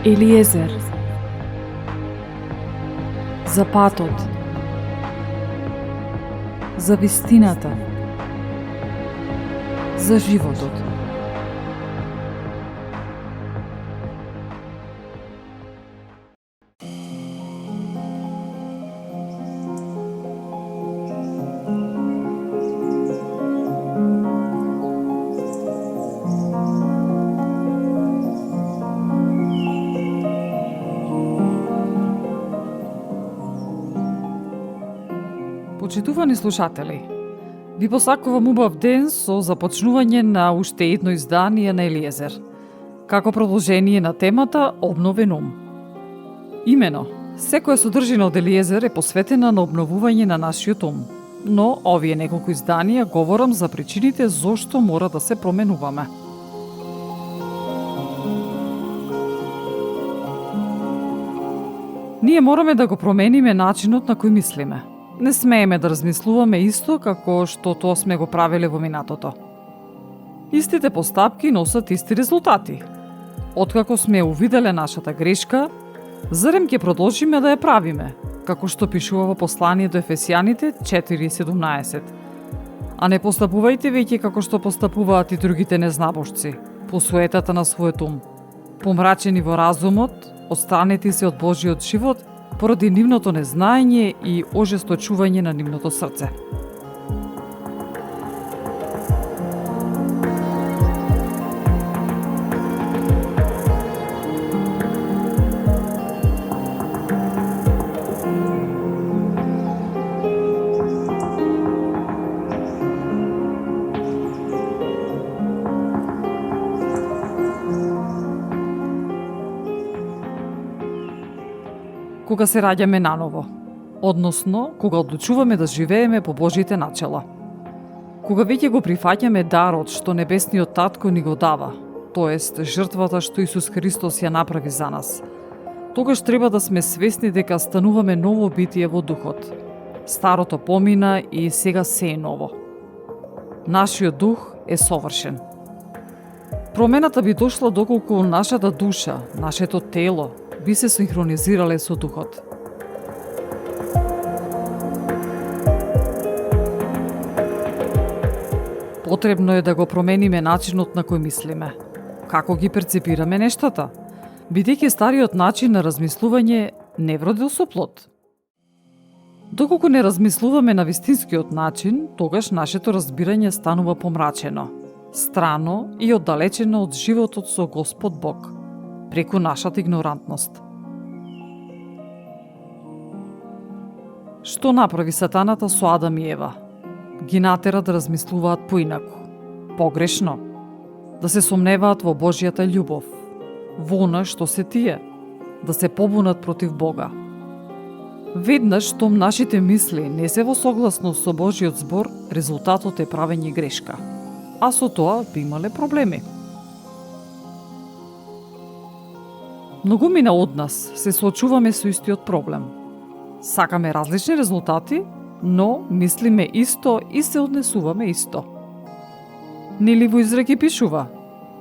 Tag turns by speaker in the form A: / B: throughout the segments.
A: Елиезер. За патот. За вистината. За животот. Почитувани слушатели, ви посакувам убав ден со започнување на уште едно издание на Елиезер, како продолжение на темата Обновен ум. Имено, секоја содржина од Елиезер е посветена на обновување на нашиот ум, но овие неколку изданија говорам за причините зошто мора да се променуваме. Ние мораме да го промениме начинот на кој мислиме. Не смееме да размислуваме исто како што тоа сме го правеле во минатото. Истите постапки носат исти резултати. Откако сме увиделе нашата грешка, зарем ќе продолжиме да ја правиме, како што пишува во послание до Ефесијаните 4:17. А не постапувајте веќе како што постапуваат и другите незнабожци, по суетата на својот ум. Помрачени во разумот, отстранети се од Божиот живот, поради нивното незнаење и ожесточување на нивното срце. Кога се раѓаме наново, односно кога одлучуваме да живееме по Божите начела. Кога веќе го прифаќаме дарот што Небесниот Татко ни го дава, тоест жртвата што Исус Христос ја направи за нас, тогаш треба да сме свесни дека стануваме ново битие во духот. Старото помина и сега се е ново. Нашиот дух е совршен. Промената би дошла доколку нашата душа, нашето тело, би се синхронизирале со духот. Потребно е да го промениме начинот на кој мислиме, како ги перцепираме нештата, бидејќи стариот начин на размислување не вродил со плод. Доколку не размислуваме на вистинскиот начин, тогаш нашето разбирање станува помрачено, страно и оддалечено од животот со Господ Бог, преку нашата игнорантност. Што направи сатаната со Адам и Ева? Ги натера да размислуваат поинаку, погрешно, да се сомневаат во Божјата љубов, во она што се тие, да се побунат против Бога. Веднаш штом нашите мисли не се во согласност со Божјиот збор, резултатот е правење грешка, а со тоа би имале проблеми. Многумина од нас се соочуваме со истиот проблем. Сакаме различни резултати, но мислиме исто и се однесуваме исто. Нели во изреки пишува: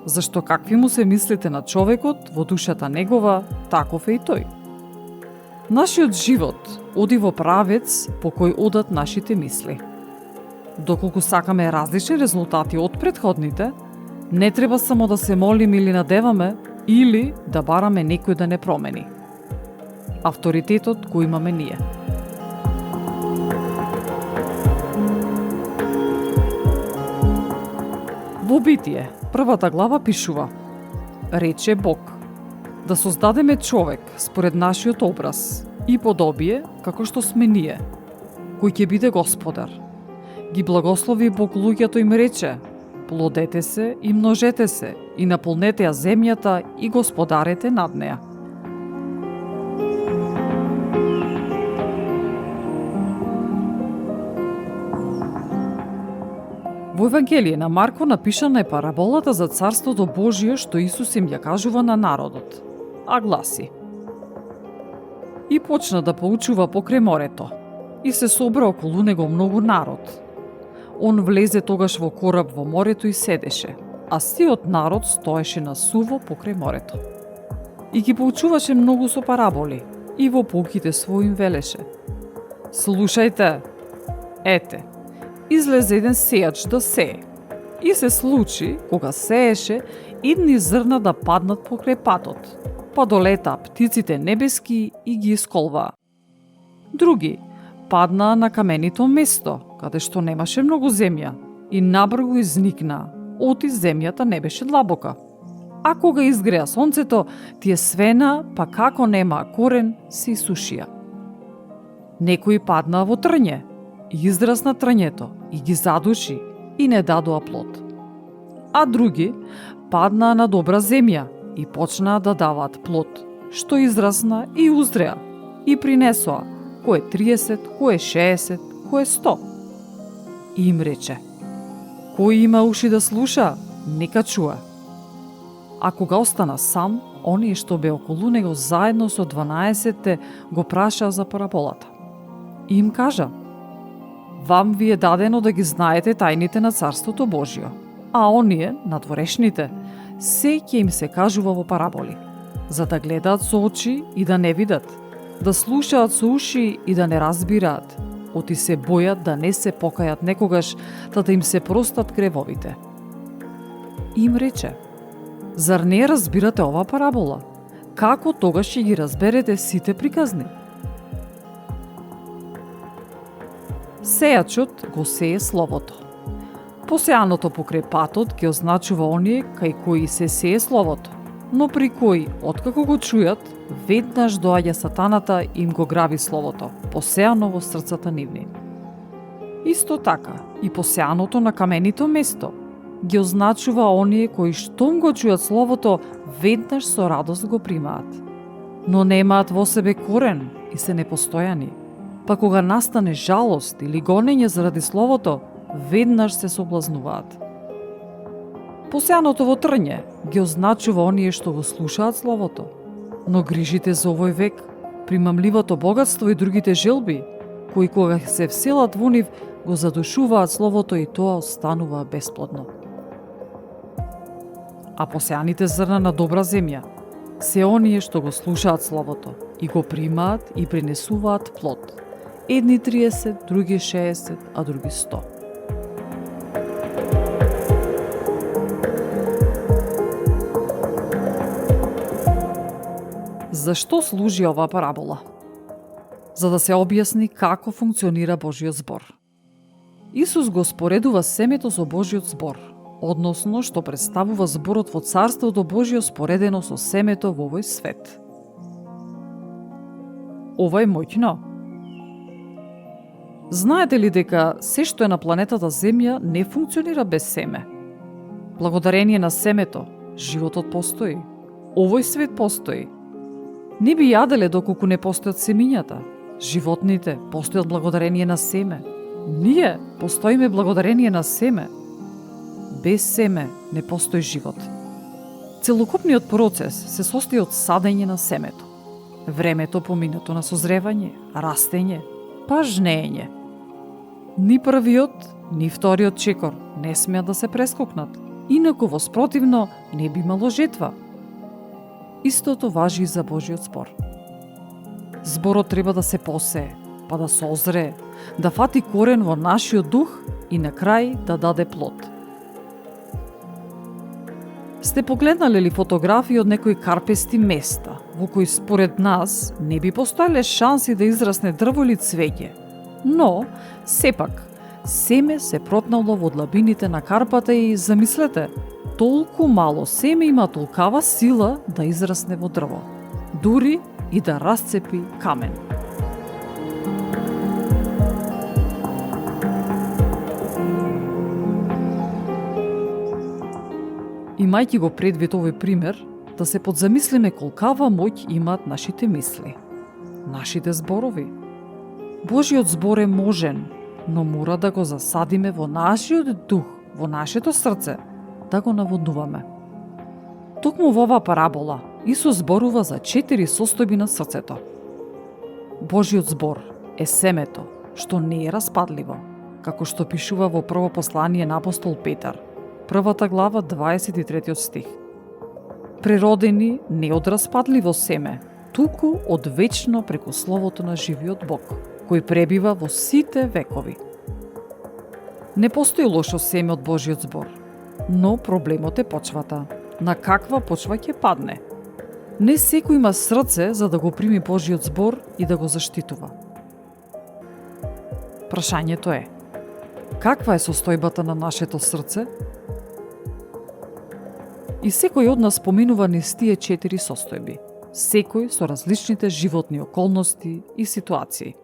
A: зашто какви му се мислите на човекот, во душата негова, таков е и тој. Нашиот живот оди во правец по кој одат нашите мисли. Доколку сакаме различни резултати од претходните, не треба само да се молиме или надеваме, или да бараме некој да не промени. Авторитетот го имаме ние. Во Битие, првата глава пишува: рече Бог, да создадеме човек според нашиот образ и подобие како што сме ние, кој ќе биде господар. Ги благослови Бог луѓето им рече: плодете се и множете се и наполнете ја земјата и господарете над неа. Во Евангелие на Марко напишана е параболата за Царството Божие што Исус им ја кажува на народот, а гласи: и почна да поучува покрај морето, и се собра околу него многу народ. Он влезе тогаш во кораб во морето и седеше, а сиот народ стоеше на суво покрај морето. И ги поучуваше многу со параболи и во поуките своји им велеше: слушајте, ете, излезе еден сејач да сее. И се случи, кога сееше, едни зрна да паднат покрај патот, па долетаа птиците небески и ги исколваа. Други паднаа на каменито место, каде што немаше многу земја, и набрзо изникнаа, оти земјата не беше длабока. А кога изгреа сонцето, тие свена, па како немаа корен, се исушија. Некои паднаа во трње, и израсна трњето, и ги задуши, и не дадоа плод. А други паднаа на добра земја и почнаа да даваат плод, што израсна и узреа, и принесоа кој 30, кој 60, кој 100. И им рече: кој има уши да слуша, нека чуе. А кога остана сам, оние што бе околу него заедно со 12 го прашаа за параболата. И им кажа: вам ви е дадено да ги знаете тајните на Царството Божјо, а оние, надворешните, се ќе им се кажува во параболи, за да гледаат со очи и да не видат, да слушаат со уши и да не разбираат, оти се бојат да не се покајат некогаш, да им се простат гревовите. И им рече: зар не разбирате ова парабола? Како тогаш ќе ги разберете сите приказни? Сејачот го сее словото. Посеаното покрај патот ги означува оние кај кои се сее словото, но при кои, откако го чујат, веднаш доаѓа сатаната и им го граби словото, посеано во срцата нивни. Исто така, и посеаното на каменито место ги означува оние кои штом го чујат словото, веднаш со радост го примаат, но немаат во себе корен и се непостојани. Па кога настане жалост или гонење заради словото, веднаш се соблазнуваат. Посеаното во трње ги означува оние што го слушаат словото, но грижите за овој век, примамливото богатство и другите желби, кои кога се вселат во нив, го задушуваат словото и тоа останува бесплодно. А посеаните зрна на добра земја се оние што го слушаат словото и го примаат и принесуваат плод. Едни 30, други 60, а други 100. Зашто служи оваа парабола? За да се објасни како функционира Божјиот збор. Исус го споредува семето со Божјиот збор, односно што представува зборот во Царството Божјо споредено со семето во овој свет. Ова е моќно. Знаете ли дека се што е на планетата Земја не функционира без семе? Благодарение на семето, животот постои. Овој свет постои. Не би јаделе доколку не постојат семињата. Животните постојат благодарение на семе. Ние постоиме благодарение на семе. Без семе не постои живот. Целокупниот процес се состои од садење на семето, времето поминато на созревање, растење, па жнеење. Ни првиот, ни вториот чекор не смеат да се прескокнат, инаку во спротивно не би имало жетва. Истото важи и за Божиот збор. Зборот треба да се посее, па да созрее, да фати корен во нашиот дух и на крај да даде плод. Сте погледнале ли фотографии од некои карпести места, во кои според нас не би постоеле шанси да израсне дрво или цвеќе, но, сепак, семе се протнало во длабините на карпата и, замислете, толку мало семе има толкава сила да израсне во дрво, дури и да расцепи камен. Имајќи го предвид овој пример, да се подзамислиме колкава моќ имаат нашите мисли, нашите зборови. Божиот збор е можен, но мора да го засадиме во нашиот дух, во нашето срце, да го наводнуваме. Токму во оваа парабола, Исус зборува за 4 состојби на срцето. Божиот збор е семето, што не е распадливо, како што пишува во прво послание на апостол Петар, првата глава, 23 стих. преродени не од распадливо семе, туку од вечно преку словото на живиот Бог, кој пребива во сите векови. Не постои лошо семе од Божиот збор, но проблемот е почвата. На каква почва ќе падне? Не секој има срце за да го прими Божиот збор и да го заштитува. Прашањето е: каква е состојбата на нашето срце? И секој од нас поминува низ тие 4 состојби, секој со различните животни околности и ситуации.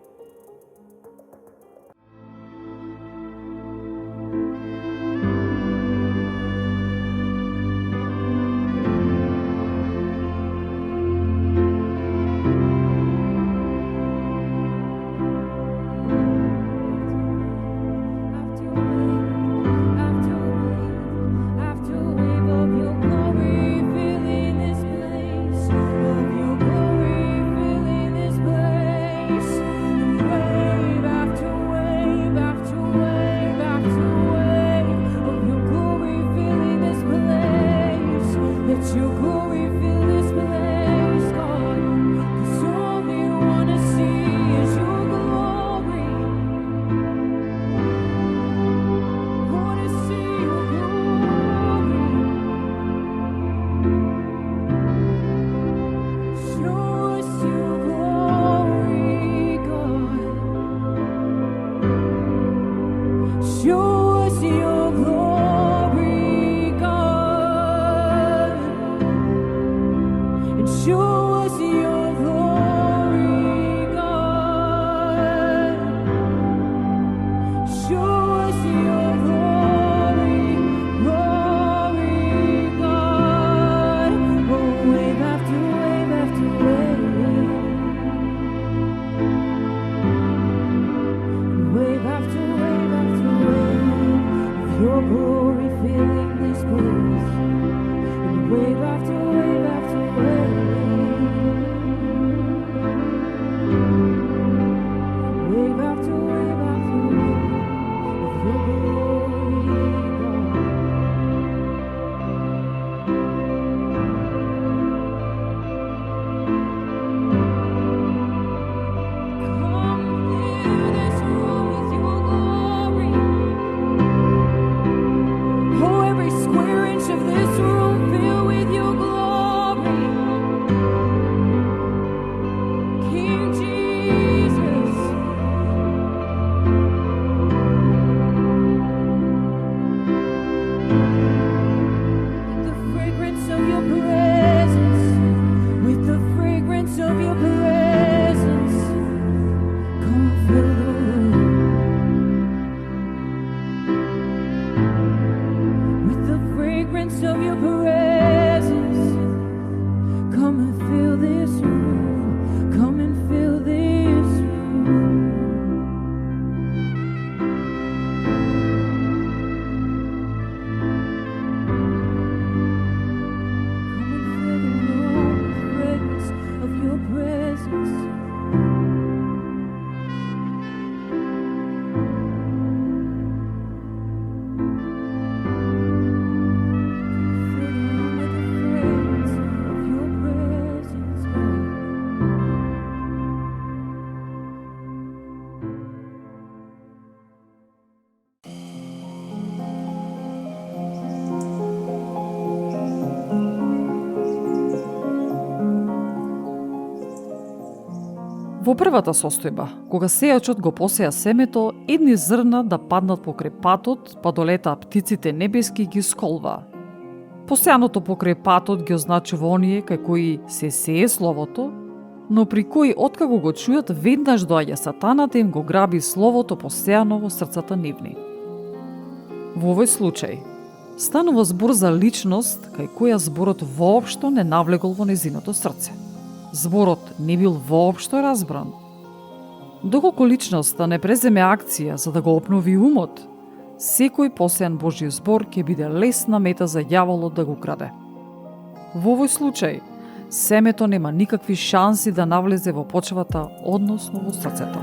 A: Во првата состојба, кога сејачот го посеја семето, едни зрна да паднат покрај патот, па долетаа птиците небески и ги сколваа. Посејаното покрај патот ги означува оние кај кои се сее словото, но при кои откако го чујат, веднаш доаѓа сатаната им го граби словото посејано во срцата нивни. Во овој случај, станува збор за личност кај која зборот воопшто не навлегол во незиното срце. Зборот не бил воопшто разбран. Доколку личноста не преземе акција за да го обнови умот, секој посејан Божји збор ќе биде лесна мета за ѓаволот да го краде. Во овој случај, семето нема никакви шанси да навлезе во почвата, односно во срцето.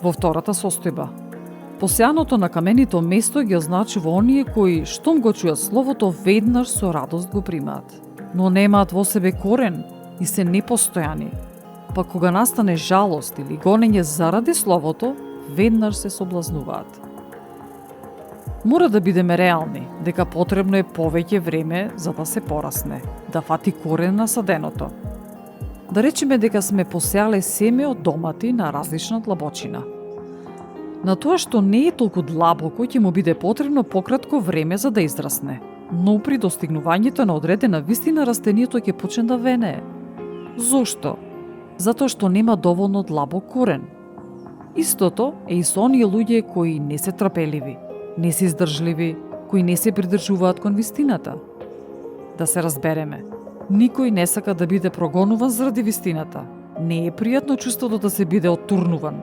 A: Во втората состојба, Посеаното на каменито место ги означува оние кои, штом го чујат словото, веднаш со радост го примаат, но немаат во себе корен и се непостојани. Па кога настане жалост или гонење заради словото, веднаш се соблазнуваат. Мора да бидеме реални, дека потребно е повеќе време за да се порасне, да фати корен на саденото. Да речеме дека сме посеале семе од домати на различна длабочина. На тоа што не е толку длабоко, ќе му биде потребно пократко време за да израсне, но при достигнувањето на одредена вистина растението ќе почне да венее. Зошто? Затоа што нема доволно длабок корен. Истото е и со оние луѓе кои не се трпеливи, не се издржливи, кои не се придржуваат кон вистината. Да се разбереме, никој не сака да биде прогонуван заради вистината. Не е пријатно чувството да се биде оттурнуван,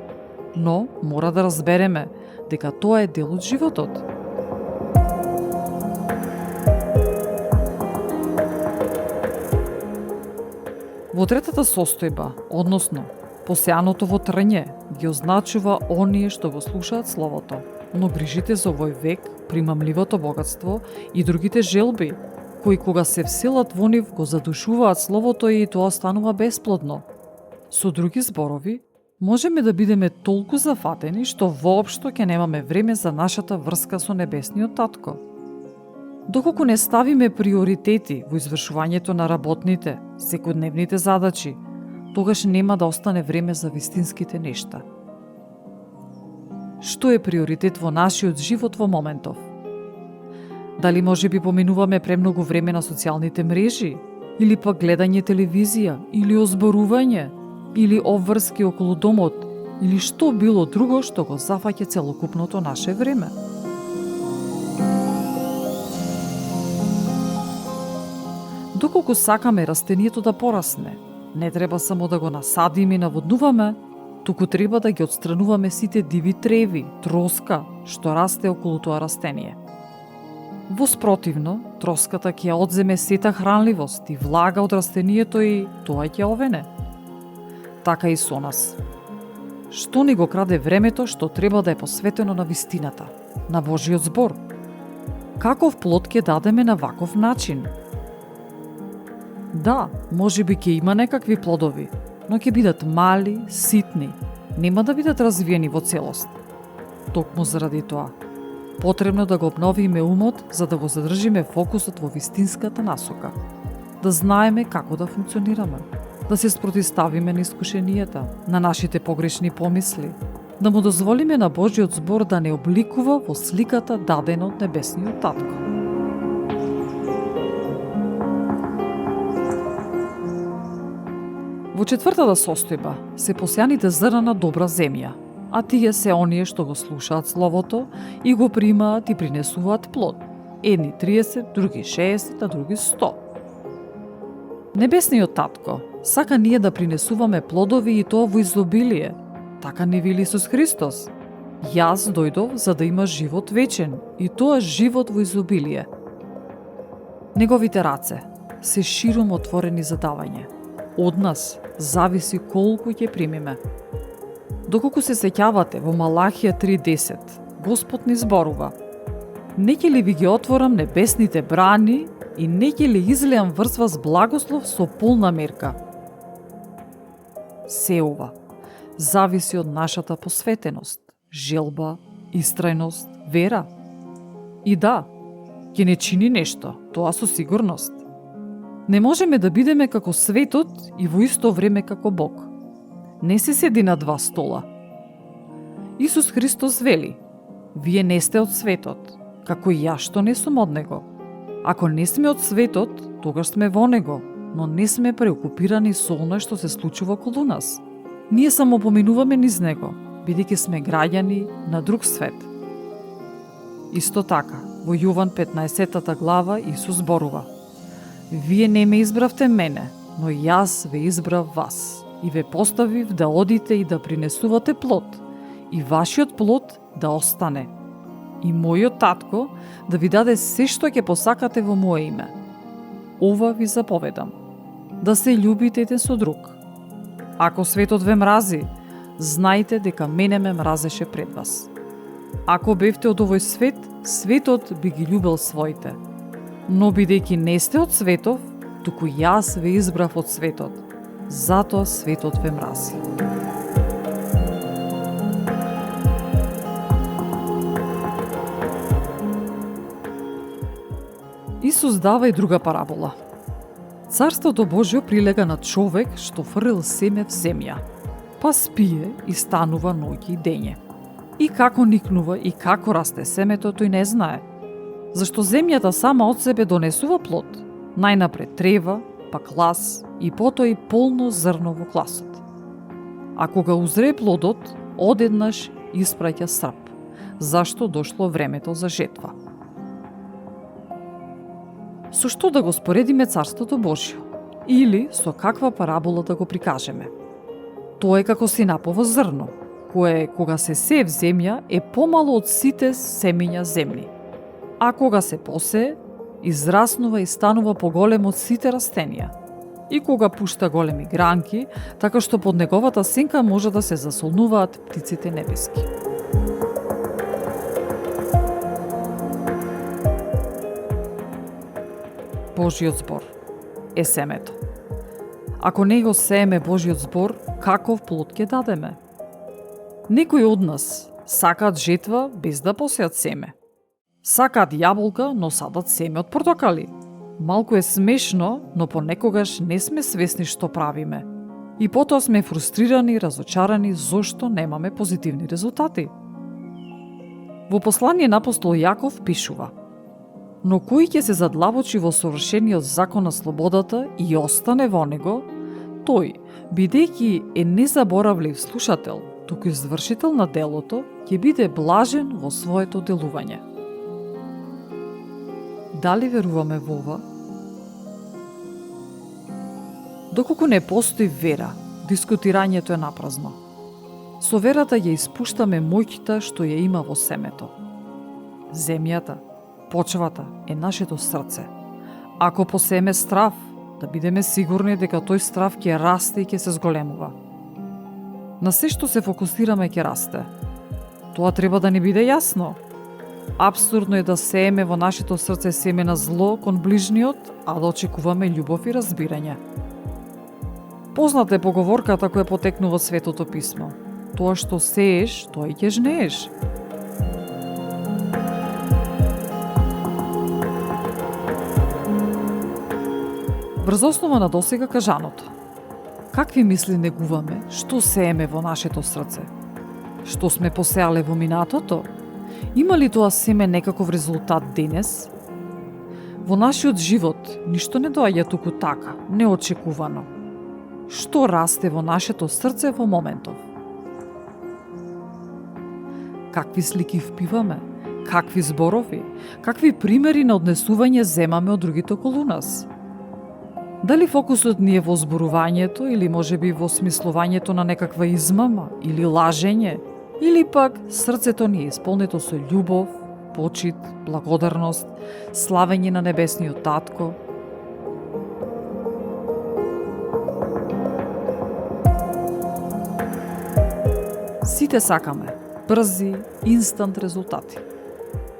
A: но мора да разбереме дека тоа е дел од животот. Во третата состојба, односно посеаното во трње, ги означува оние што го слушаат словото, но грижите за овој век, примамливото богатство и другите желби, кои кога се вселат во нив го задушуваат словото и тоа станува бесплодно. Со други зборови, можеме да бидеме толку зафатени што воопшто ќе немаме време за нашата врска со небесниот татко. Доколку не ставиме приоритети во извршувањето на работните, секојдневните задачи, тогаш нема да остане време за вистинските нешта. Што е приоритет во нашиот живот во моментов? Дали може би поминуваме премногу време на социјалните мрежи, или пак гледање телевизија, или озборување, или обврски околу домот, или што било друго што го зафаќа целокупното наше време? Доколку сакаме растението да порасне, не треба само да го насадиме и наводнуваме, туку треба да ги отстрануваме сите диви треви, троска, што расте околу тоа растение. Воспротивно, троската ќе одземе сета хранливост и влага од растението и тоа ќе овене. Така и со нас. Што ни го краде времето што треба да е посветено на вистината, на Божиот збор? Каков плод ќе дадеме на ваков начин? Да, може би ќе има некакви плодови, но ќе бидат мали, ситни, нема да бидат развиени во целост. Токму заради тоа, потребно да го обновиме умот за да го задржиме фокусот во вистинската насока, да знаеме како да функционираме, да се спротиставиме на искушенијата, на нашите погрешни помисли, да му дозволиме на Божиот збор да не обликува во сликата дадена од небесниот татко. Во четвртата состојба се посеаните зрна на добра земја, а тие се оние што го слушаат словото и го примаат и принесуваат плод. Едни 30, други 60, а други 100. Небесниот татко сака ние да принесуваме плодови и тоа во изобилие. Така ни вели Исус Христос. Јас дојдов за да има живот вечен и тоа живот во изобилие. Неговите раце се широм отворени за давање. Од нас зависи колку ќе примиме. Доколку се сеќавате во Малахија 3:10, Господ ни зборува: не ќе ли ви ги отворам небесните брани и не ќе ли излеам врз вас благослов со полна мерка. Се ова зависи од нашата посветеност, желба, истрајност, вера. И да, ќе не чини нешто, тоа со сигурност. Не можеме да бидеме како светот и во исто време како Бог. Не се седи на два стола. Исус Христос вели: вие не сте од светот, како и јас што не сум од него. Ако не сме од светот, тогаш сме во него, но не сме преокупирани со оној што се случува околу нас. Ние само поминуваме низ него, бидејќи сме граѓани на друг свет. Исто така, во Јован 15 глава Исус зборува: вие не ме избравте мене, но јас ве избрав вас и ве поставив да одите и да принесувате плод, и вашиот плод да остане. И мојот татко да ви даде се што ќе посакате во мое име. Ова ви заповедам: да се љубите еден со друг. Ако светот ве мрази, знајте дека мене ме мразеше пред вас. Ако бевте од овој свет, светот би ги љубел своите. Но бидејќи не сте од светов, туку јас ве избрав од светот. Затоа светот ве мрази. Исус дава и друга парабола. Царството Божјо прилега на човек што фрлил семе в земја, па спие и станува ноќе и дење. И како никнува и како расте семето, тој не знае. Зашто земјата сама од себе донесува плод, најнапред трева, па клас и потоа и полно зрно во класот. А кога узрее плодот, одеднаш испраќа срп, зашто дошло времето за жетва. Со што да го споредиме Царството Божјо? Или со каква парабола да го прикажеме? Тоа е како синапово зрно, кое кога се сее в земја е помало од сите семења земни. А кога се посее, израснува и станува поголем од сите растенија. И кога пушта големи гранки, така што под неговата сенка може да се засолнуваат птиците небески. Божјиот збор е семето. Ако не го сееме Божјиот збор, каков плод ќе дадеме? Некои од нас сакаат жетва без да посеат семе. Сакаат јаболка, но садат семе од портокали. Малку е смешно, но понекогаш не сме свесни што правиме. И потоа сме фрустрирани и разочарани зошто немаме позитивни резултати. Во послание на апостол Јаков пишува: но кој ќе се задлабочи во совршениот закон на слободата и остане во него, тој, бидејќи е незаборавлив слушател, туку извршител на делото, ќе биде блажен во своето делување. Дали веруваме во ова? Доколку не постои вера, дискутирањето е напразно. Со верата ја испуштаме моќта што ја има во семето. Земјата, почвата е нашето срце. Ако посееме страв, да бидеме сигурни дека тој страв ќе расте и ќе се зголемува. На се што се фокусираме ќе расте. Тоа треба да ни биде јасно. Апсурдно е да сееме во нашето срце семе на зло кон ближниот, а да очекуваме љубов и разбирање. Позната е поговорката која потекнува Светото писмо. Тоа што сееш, тоа и ќе жнееш. Врз основа на досега кажаното, какви мисли негуваме, што сееме во нашето срце? Што сме посеале во минатото? Има ли тоа семе некаков резултат денес? Во нашиот живот ништо не доаѓа туку така, неочекувано. Што расте во нашето срце во моментов? Какви слики впиваме? Какви зборови? Какви примери на однесување земаме од другите околу нас? Дали фокусот ни е во зборувањето или можеби во смислувањето на некаква измама или лажење? Или пак срцето ни е исполнето со љубов, почит, благодарност, славење на небесниот татко? Сите сакаме брзи, инстант резултати.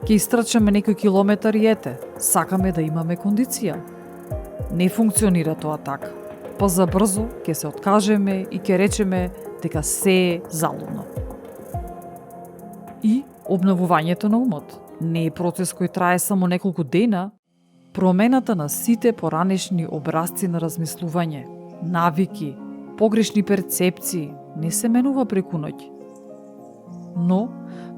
A: Ќе истрчаме некој километар и ете, сакаме да имаме кондиција. Не функционира тоа така. Па за брзо ќе се откажеме и ќе речеме дека се е залудно. И обновувањето на умот не е процес кој трае само неколку дена. Промената на сите поранешни образци на размислување, навики, погрешни перцепции не се менува преку ноќ. Но,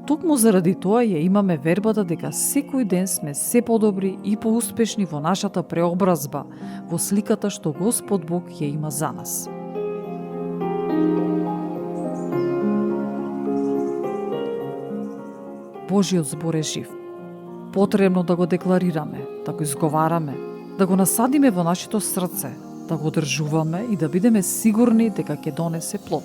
A: токму заради тоа ја имаме вербата дека секој ден сме се подобри и поуспешни во нашата преобразба, во сликата што Господ Бог ја има за нас. Божиот збор е жив. Потребно да го декларираме, да го изговараме, да го насадиме во нашето срце, да го одржуваме и да бидеме сигурни дека ќе донесе плод.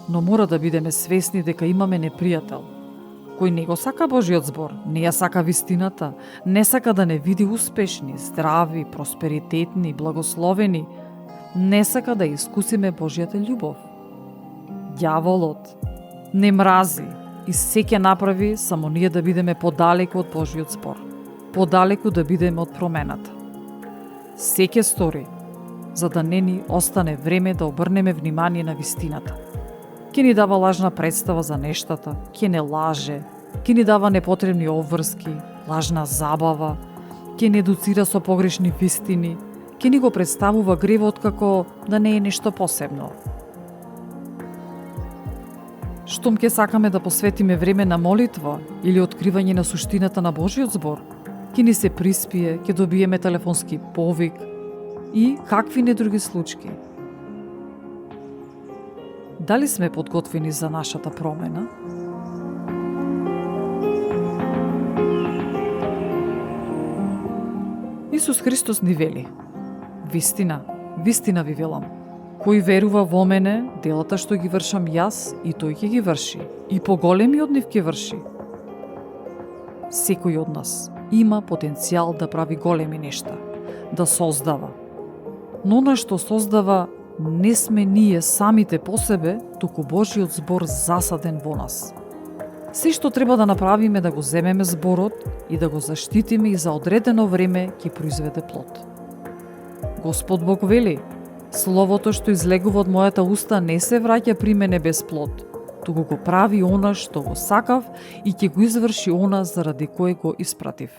A: Но мора да бидеме свесни дека имаме непријател, кој не го сака Божиот збор, не ја сака вистината, не сака да не види успешни, здрави, просперитетни, благословени, не сака да искусиме Божијата љубов. Ѓаволот, Не мрази и се ќе направи само ние да бидеме подалеку од Божиот збор. Подалеку да бидеме од промената. Се ќе стори, за да не ни остане време да обрнеме внимание на вистината. Ќе ни дава лажна представа за нештата, ќе не лаже, ќе ни дава непотребни обврски, лажна забава, ќе ни едуцира со погрешни вистини, ќе ни го представува гревот како да не е нешто посебно. Штом ќе сакаме да посветиме време на молитва или откривање на суштината на Божиот збор, ќе ни се приспие, ќе добиеме телефонски повик и какви не други случаи. Дали сме подготвени за нашата промена? Исус Христос ни вели: вистина, вистина ви велам, кој верува во мене, делата што ги вршам јас, и тој ќе ги врши, и поголеми од нив ќе врши. Секој од нас има потенцијал да прави големи нешта, да создава. Но она што создава не сме ние самите по себе, туку Божиот збор засаден во нас. Се што треба да направиме да го земеме зборот и да го заштитиме и за одредено време ќе произведе плод. Господ Бог вели: словото што излегува од мојата уста не се враќа при мене без плод, туку го прави она што го сакав и ќе го изврши она заради кое го испратив.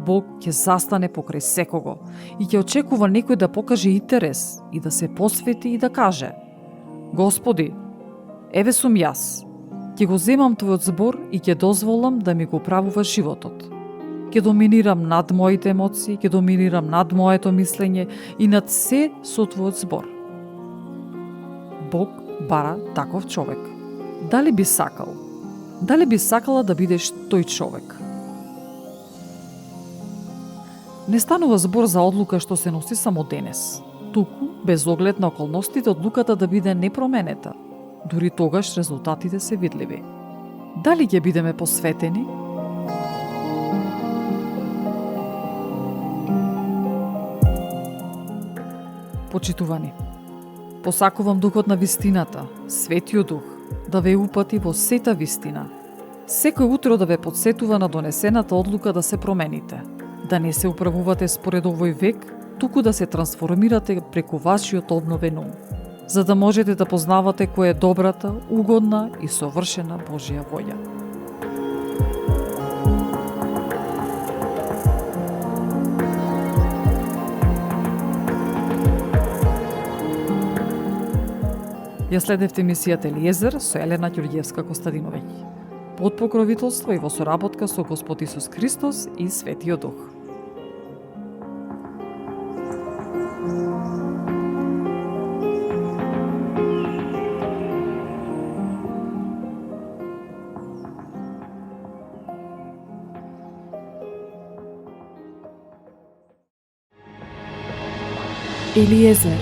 A: Бог ќе застане покрај секого и ќе очекува некој да покаже интерес и да се посвети и да каже: Господи, еве сум јас, ќе го земам Твојот збор и ќе дозволам да ми го правува животот. Ќе доминирам над моите емоции, ќе доминирам над моето мислење и над се со Твојот збор. Бог бара таков човек. Дали би сакал? Дали би сакала да бидеш тој човек? Не станува збор за одлука што се носи само денес, туку без оглед на околностите одлуката да биде непроменета. Дури тогаш резултатите се видливи. Дали ќе бидеме посветени? Почитувани, посакувам Духот на вистината, Светиот Дух, да ве упати во сета вистина. Секој утро да ве подсетува на донесената одлука да се промените. Да не се управувате според овој век, туку да се трансформирате преку вашиот обновен ум, за да можете да познавате која е добрата, угодна и совршена Божја волја. Ја следевте емисијата Елиезер со Елена Ѓурѓевска-Костадиновиќ, под покровителство и во соработка со Господ Исус Христос и Светиот Дух.
B: Елиезер,